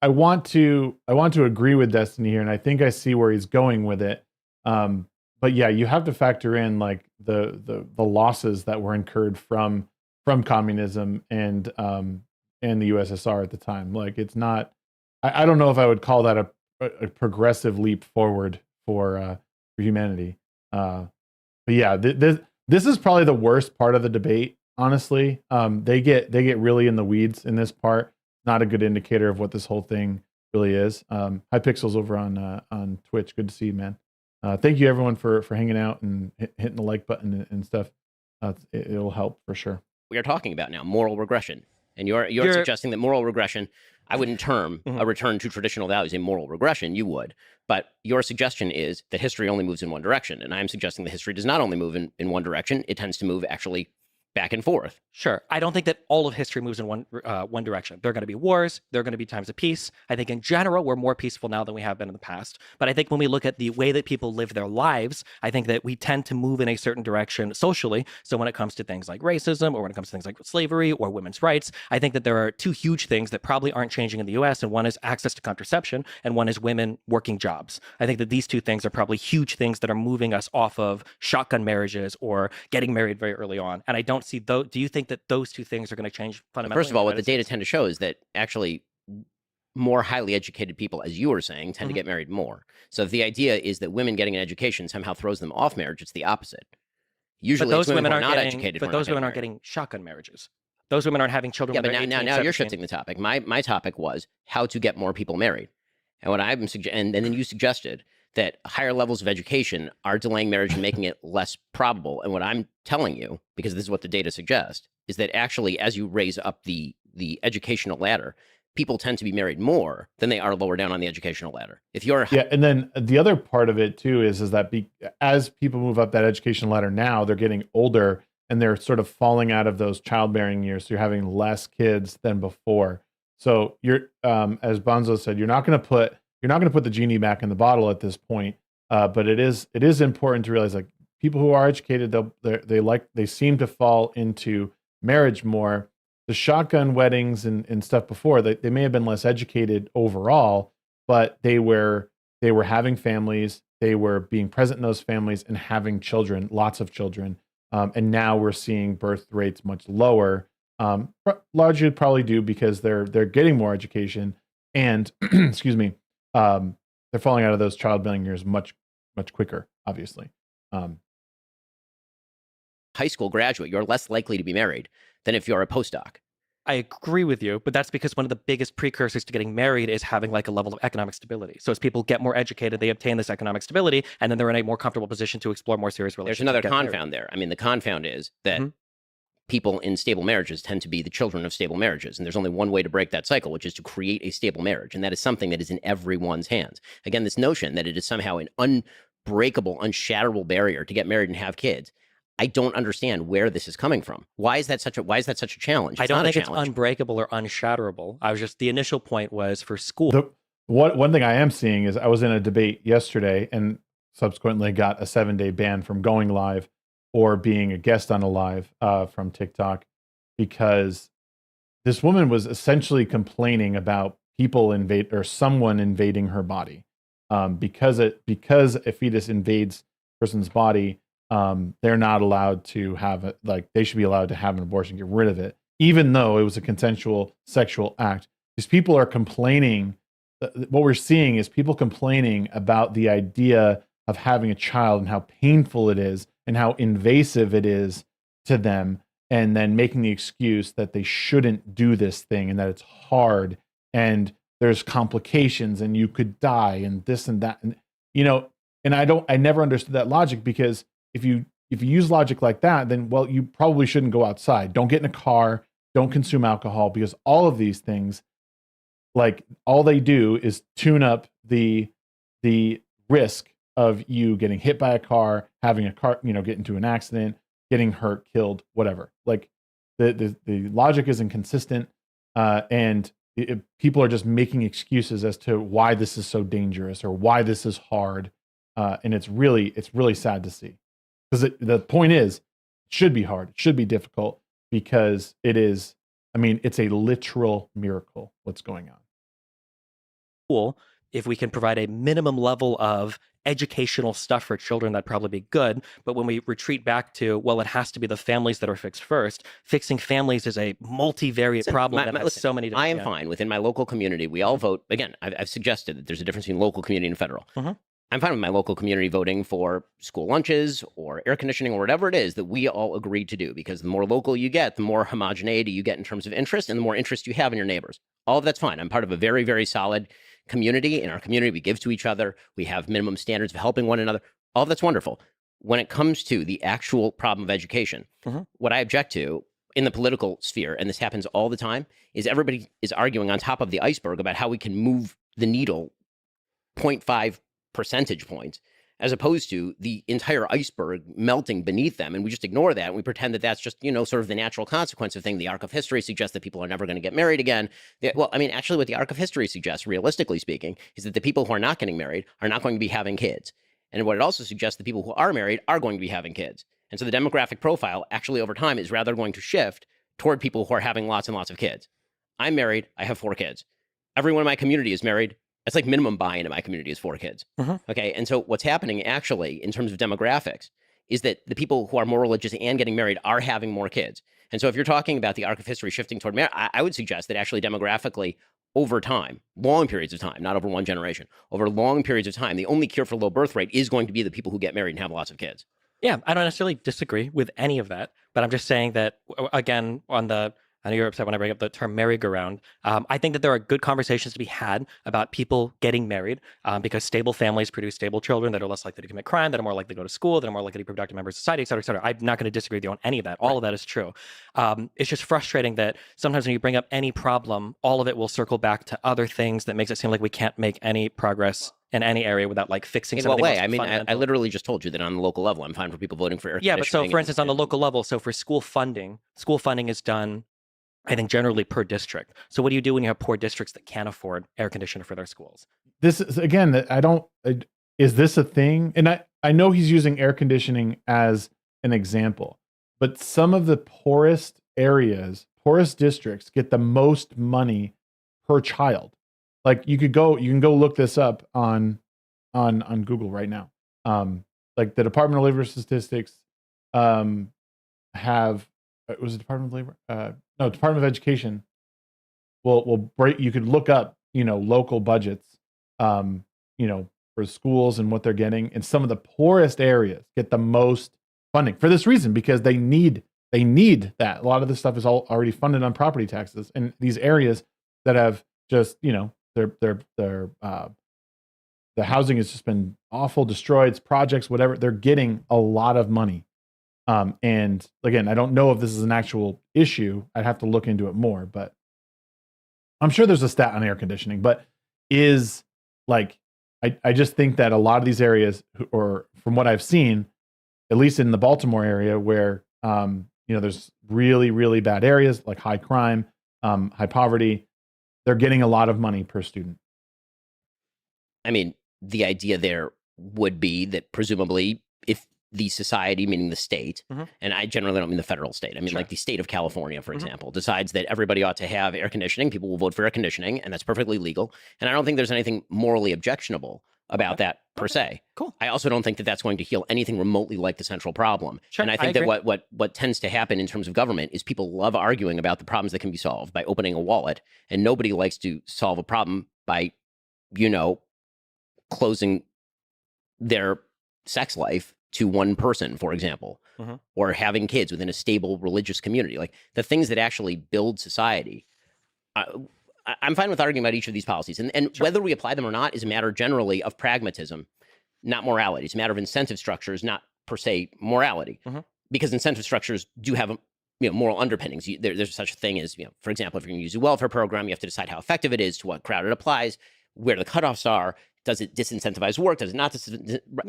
I want to agree with Destiny here, and I think I see where he's going with it. But yeah, you have to factor in like the losses that were incurred from communism and the USSR at the time. Like it's not, I don't know if I would call that a progressive leap forward for humanity. But yeah, this is probably the worst part of the debate. Honestly, they get really in the weeds in this part. Not a good indicator of what this whole thing really is. Hi Pixels over on Twitch. Good to see you, man. Thank you everyone for hanging out and hitting the like button and stuff. It'll help for sure. We are talking about now moral regression, and you're suggesting that moral regression, I wouldn't term a return to traditional values a moral regression. You would, but your suggestion is that history only moves in one direction, and I'm suggesting that history does not only move in one direction; it tends to move actually back and forth. Sure. I don't think that all of history moves in one direction. There are going to be wars. There are going to be times of peace. I think in general, we're more peaceful now than we have been in the past. But I think when we look at the way that people live their lives, I think that we tend to move in a certain direction socially. So when it comes to things like racism or when it comes to things like slavery or women's rights, I think that there are two huge things that probably aren't changing in the US. And one is access to contraception and one is women working jobs. I think that these two things are probably huge things that are moving us off of shotgun marriages or getting married very early on. And I don't see those. Do you think that those two things are going to change fundamentally? First of all, what the data tend to show is that actually more highly educated people, as you were saying, tend to get married more. So if the idea is that women getting an education somehow throws them off marriage, it's the opposite. Usually those women are not educated. But those women aren't getting shotgun marriages. Those women aren't having children. Yeah, but now you're shifting the topic. My topic was how to get more people married. And what I'm and then you suggested that higher levels of education are delaying marriage and making it less probable. And what I'm telling you, because this is what the data suggests, is that actually as you raise up the educational ladder, people tend to be married more than they are lower down on the educational ladder. If you're and then the other part of it too is that as people move up that education ladder now, they're getting older and they're sort of falling out of those childbearing years. So you're having less kids than before. So you're, as Bonzo said, you're not going to put the genie back in the bottle at this point. But it is important to realize, like, people who are educated, they seem to fall into marriage more. The shotgun weddings and stuff before, they may have been less educated overall, but they were having families, they were being present in those families and having children, lots of children. And now we're seeing birth rates much lower, largely probably due because they're getting more education and excuse me, they're falling out of those childbearing years much quicker, obviously. High school graduate, you're less likely to be married than if you're a postdoc. I agree with you, but that's because one of the biggest precursors to getting married is having like a level of economic stability. So as people get more educated, they obtain this economic stability, and then they're in a more comfortable position to explore more serious relationships. There's another confound there. I mean, the confound is that people in stable marriages tend to be the children of stable marriages. And there's only one way to break that cycle, which is to create a stable marriage. And that is something that is in everyone's hands. Again, this notion that it is somehow an unbreakable, unshatterable barrier to get married and have kids, I don't understand where this is coming from. Why is that such a challenge? I don't think it's unbreakable or unshatterable. The initial point was for school. One thing I am seeing is I was in a debate yesterday and subsequently got a 7-day ban from going live or being a guest on a live from TikTok, because this woman was essentially complaining about someone invading her body, because a fetus invades a person's body. They're not allowed to have it. Like, they should be allowed to have an abortion, get rid of it, even though it was a consensual sexual act. These people are complaining. What we're seeing is people complaining about the idea of having a child and how painful it is and how invasive it is to them, and then making the excuse that they shouldn't do this thing and that it's hard and there's complications and you could die and this and that. And, and I never understood that logic, because if you use logic like that, then, well, you probably shouldn't go outside. Don't get in a car. Don't consume alcohol, because all of these things, like, all they do is tune up the risk of you getting hit by a car, having a car, get into an accident, getting hurt, killed, whatever. Like, the logic isn't consistent, and people are just making excuses as to why this is so dangerous or why this is hard, and it's really sad to see. Because the point is, it should be hard, it should be difficult, because it is. I mean, it's a literal miracle what's going on. Cool. If we can provide a minimum level of educational stuff for children, that'd probably be good. But when we retreat back to, well, it has to be the families that are fixed first, fixing families is a multivariate problem that has so many different... I am fine. Within my local community, we all vote. Again, I've suggested that there's a difference between local community and federal. I'm fine with my local community voting for school lunches or air conditioning or whatever it is that we all agreed to do, because the more local you get, the more homogeneity you get in terms of interest, and the more interest you have in your neighbors. All of that's fine. I'm part of a very, very solid community. In our community, we give to each other. We have minimum standards of helping one another. All of that's wonderful. When it comes to the actual problem of education, what I object to in the political sphere, and this happens all the time, is everybody is arguing on top of the iceberg about how we can move the needle 0.5 percentage points, as opposed to the entire iceberg melting beneath them. And we just ignore that. And we pretend that that's just, sort of the natural consequence of thing. The arc of history suggests that people are never going to get married again. Well, I mean, actually what the arc of history suggests, realistically speaking, is that the people who are not getting married are not going to be having kids. And what it also suggests, the people who are married are going to be having kids. And so the demographic profile actually over time is rather going to shift toward people who are having lots and lots of kids. I'm married. I have 4 kids. Everyone in my community is married. It's like minimum buy-in in my community is 4 kids. Okay. And so what's happening actually in terms of demographics is that the people who are more religious and getting married are having more kids. And so if you're talking about the arc of history shifting toward marriage, I would suggest that actually demographically over time, long periods of time, not over one generation, over long periods of time, the only cure for low birth rate is going to be the people who get married and have lots of kids. Yeah, I don't necessarily disagree with any of that, but I'm just saying that, again, on the I know you're upset when I bring up the term merry-go-round. I think that there are good conversations to be had about people getting married because stable families produce stable children that are less likely to commit crime, that are more likely to go to school, that are more likely to be productive members of society, et cetera, et cetera. I'm not going to disagree with you on any of that. All of that is true. It's just frustrating that sometimes when you bring up any problem, all of it will circle back to other things that makes it seem like we can't make any progress in any area without like fixing In something. what way? I mean, I literally just told you that on the local level, I'm fine for people voting for air Yeah, but so conditioning for instance, on the local level, so for school funding is done, I think, generally per district. So what do you do when you have poor districts that can't afford air conditioner for their schools? This is, again, is this a thing? And I know he's using air conditioning as an example, but some of the poorest areas, poorest districts get the most money per child. Like you can go look this up on Google right now. Like the Department of Labor Statistics have, it was the Department of Labor, no, Department of Education will break, you could look up, local budgets, for schools and what they're getting. And some of the poorest areas get the most funding for this reason, because they need that. A lot of this stuff is already funded on property taxes. And these areas that have just, the housing has just been awful, destroyed, projects, whatever, they're getting a lot of money. And again, I don't know if this is an actual issue. I'd have to look into it more, but I'm sure there's a stat on air conditioning, but I just think that a lot of these areas, or from what I've seen, at least in the Baltimore area where, there's really, really bad areas like high crime, high poverty, they're getting a lot of money per student. I mean, the idea there would be that presumably if the society, meaning the state, and I generally don't mean the federal state, I mean like the state of California, for example, decides that everybody ought to have air conditioning, people will vote for air conditioning, and that's perfectly legal. And I don't think there's anything morally objectionable about that per se. Cool. I also don't think that that's going to heal anything remotely like the central problem. Sure, and I think that what tends to happen in terms of government is people love arguing about the problems that can be solved by opening a wallet, and nobody likes to solve a problem by, closing their sex life to one person, for example, or having kids within a stable religious community. Like the things that actually build society. I'm fine with arguing about each of these policies. And whether we apply them or not is a matter generally of pragmatism, not morality. It's a matter of incentive structures, not per se morality. Because incentive structures do have moral underpinnings. There's such a thing as, for example, if you're going to use a welfare program, you have to decide how effective it is, to what crowd it applies, where the cutoffs are. Does it disincentivize work? Does it not?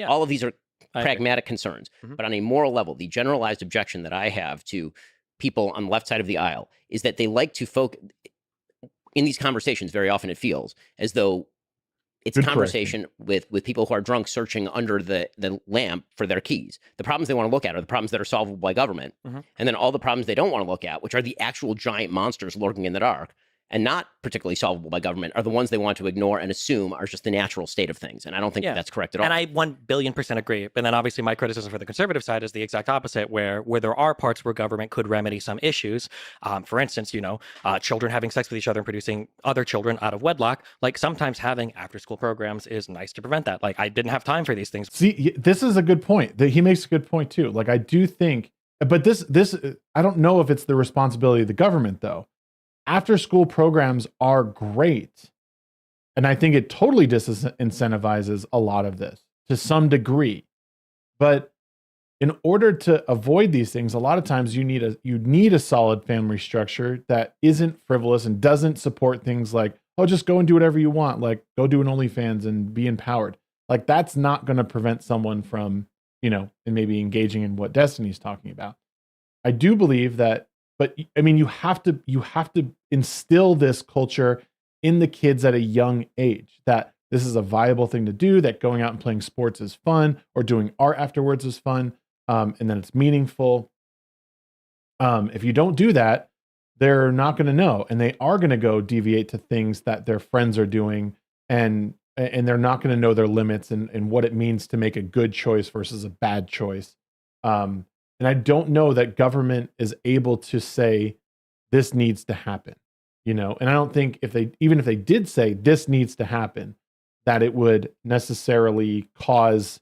All of these are pragmatic concerns. But on a moral level, the generalized objection that I have to people on the left side of the aisle is that they like to focus in these conversations. Very often it feels as though it's a conversation with people who are drunk searching under the lamp for their keys. The problems they want to look at are the problems that are solvable by government. And then all the problems they don't want to look at, which are the actual giant monsters lurking in the dark and not particularly solvable by government, are the ones they want to ignore and assume are just the natural state of things. And I don't think that's correct at all. And I 1,000,000,000% agree. And then obviously my criticism for the conservative side is the exact opposite, where there are parts where government could remedy some issues. For instance, children having sex with each other and producing other children out of wedlock. Like sometimes having after-school programs is nice to prevent that. Like I didn't have time for these things. See, this is a good point. He makes a good point too. Like I do think, but this I don't know if it's the responsibility of the government though. After school programs are great. And I think it totally disincentivizes a lot of this to some degree. But in order to avoid these things, a lot of times you need a solid family structure that isn't frivolous and doesn't support things like, oh, just go and do whatever you want. Like go do an OnlyFans and be empowered. Like that's not going to prevent someone from, and maybe engaging in what Destiny's talking about. I do believe that. But I mean, you have to instill this culture in the kids at a young age, that this is a viable thing to do, that going out and playing sports is fun, or doing art afterwards is fun, and then it's meaningful. If you don't do that, they're not going to know, and they are going to go deviate to things that their friends are doing, and they're not going to know their limits and what it means to make a good choice versus a bad choice. And I don't know that government is able to say this needs to happen, and I don't think even if they did say this needs to happen, that it would necessarily cause,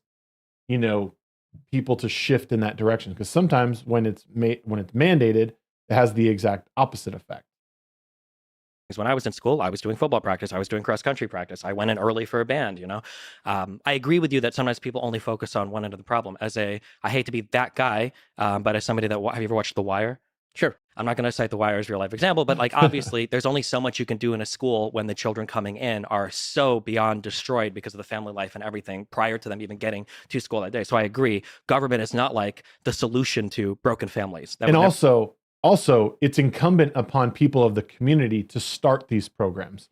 people to shift in that direction. Because sometimes when it's mandated, it has the exact opposite effect. Because when I was in school, I was doing football practice, I was doing cross country practice, I went in early for a band. I agree with you that sometimes people only focus on one end of the problem. I hate to be that guy, but as somebody that have you ever watched The Wire? Sure. I'm not going to cite The Wire as real life example, but like obviously there's only so much you can do in a school when the children coming in are so beyond destroyed because of the family life and everything prior to them even getting to school that day. So I agree, government is not like the solution to broken families. And also, it's incumbent upon people of the community to start these programs.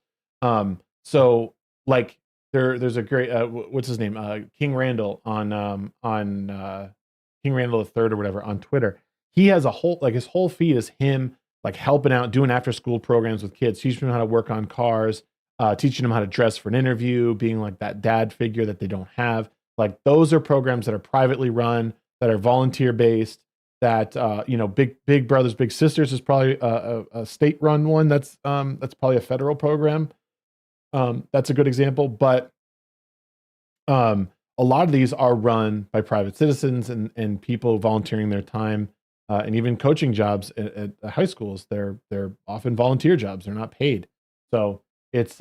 So like there's a great what's his name, King Randall on King Randall III or whatever on Twitter. He has his whole feed is him like helping out, doing after school programs with kids, teaching them how to work on cars, teaching them how to dress for an interview, being like that dad figure that they don't have. Like those are programs that are privately run, that are volunteer based. That Big Brothers Big Sisters is probably a state run one. That's probably a federal program. That's a good example. But a lot of these are run by private citizens and people volunteering their time, and even coaching jobs at high schools. They're often volunteer jobs. They're not paid. So it's it's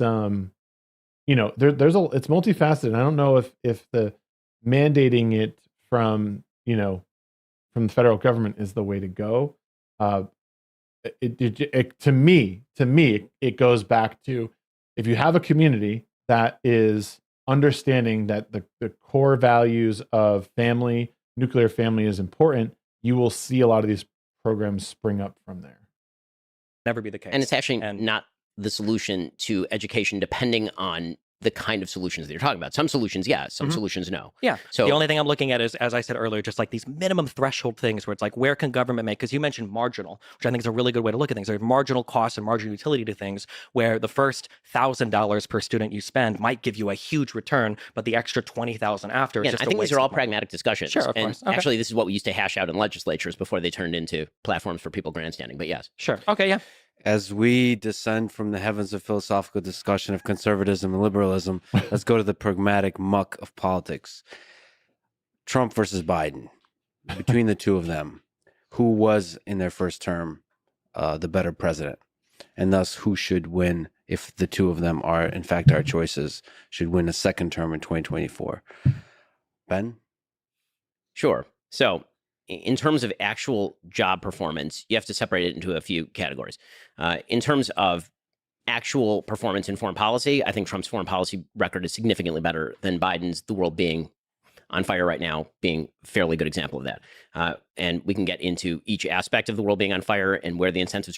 multifaceted. I don't know if the mandating it from the federal government is the way to go. To me, it goes back to, if you have a community that is understanding that the core values of family, nuclear family is important, you will see a lot of these programs spring up from there. Never be the case. And it's actually not the solution to education, depending on the kind of solutions that you're talking about. Some solutions, yes. Some solutions, no. Yeah. So the only thing I'm looking at is, as I said earlier, just like these minimum threshold things where it's like, where can government make? Because you mentioned marginal, which I think is a really good way to look at things. There's marginal costs and marginal utility to things, where the first $1,000 per student you spend might give you a huge return, but the extra $20,000 after is just I think these are all pragmatic discussions. Sure, of course. Okay. Actually, this is what we used to hash out in legislatures before they turned into platforms for people grandstanding. But yes. Sure. Okay, yeah. As we descend from the heavens of philosophical discussion of conservatism and liberalism, let's go to the pragmatic muck of politics. Trump versus Biden. Between the two of them, who was in their first term the better president? And thus, who should win, if the two of them are, in fact, our choices, should win a second term in 2024? Ben? Sure. So, in terms of actual job performance, you have to separate it into a few categories. In terms of actual performance in foreign policy, I think Trump's foreign policy record is significantly better than Biden's, the world being on fire right now being a fairly good example of that. And we can get into each aspect of the world being on fire and where the incentives